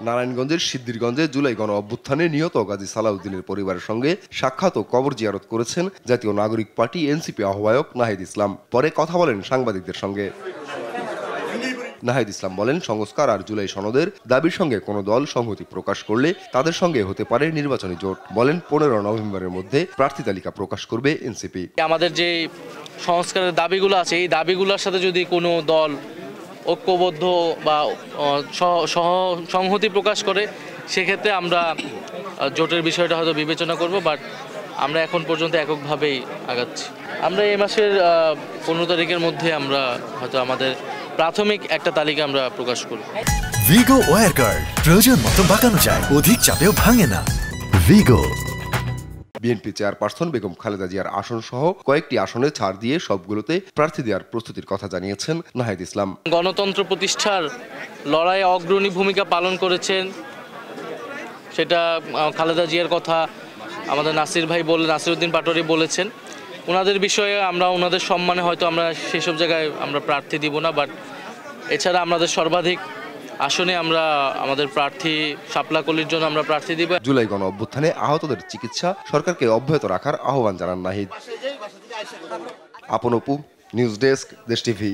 নারায়ণগঞ্জের সিদ্ধিরগঞ্জে জুলাই গণ অভ্যুত্থানে নিহত গাজী সালাউদ্দিনের পরিবারের সঙ্গে সাক্ষাৎ ও কবর জিয়ারত করেছেন জাতীয় নাগরিক পার্টি এনসিপি আহ্বায়ক নাহিদ ইসলাম। পরে কথা বলেন সাংবাদিকদের সঙ্গে। নাহিদ ইসলাম বলেন, সংস্কার আর জুলাই সনদের দাবির সঙ্গে কোনো দল সংহতি প্রকাশ করলে তাদের সঙ্গে হতে পারে নির্বাচনী জোট। বলেন, 15 নভেম্বরের মধ্যে প্রার্থী তালিকা প্রকাশ করবে এনসিপি। আমাদের যে সংস্কারের দাবিগুলো আছে, এই দাবিগুলোর সাথে যদি কোনো দল ঐক্যবদ্ধ বা সংহতি প্রকাশ করে, সেক্ষেত্রে আমরা জোটের বিষয়টা হয়তো বিবেচনা করব। বাট আমরা এখন পর্যন্ত এককভাবেই আগাচ্ছি। আমরা এই মাসের 15 তারিখের মধ্যে আমরা হয়তো আমাদের প্রাথমিক একটা তালিকা আমরা প্রকাশ করব। ভিগো ওয়্যার গার্ড প্রয়োজন মতো বাঁকানো যায়, অধিক চাপেও ভাঙে না। ভিগো। বিএনপি চেয়ারপারসন বেগম খালেদা জিয়ার আসন সহ কয়েকটি আসনে ছাড় দিয়ে সবগুলোতে প্রার্থী দেওয়ার প্রস্তুতির কথা জানিয়েছেন নাহিদ ইসলাম। গণতন্ত্র প্রতিষ্ঠার লড়াইয়ে অগ্রণী ভূমিকা পালন করেছেন, সেটা খালেদা জিয়ার কথা আমাদের নাসিরউদ্দিন পাটোয়ারি বলেছেন। ওনাদের বিষয়ে আমরা ওনাদের সম্মানে হয়তো আমরা সেসব জায়গায় আমরা প্রার্থী দিব না। বাট এছাড়া আমাদের সর্বাধিক আসনে আমরা আমাদের প্রার্থী শাপলা কলির জন্য আমরা প্রার্থী দিব। জুলাই গণ অভ্যুত্থানে আহতদের চিকিৎসা সরকারকে অব্যাহত রাখার আহ্বান জানান নাহিদ। আপন অপু, নিউজ ডেস্ক, দেশ টিভি।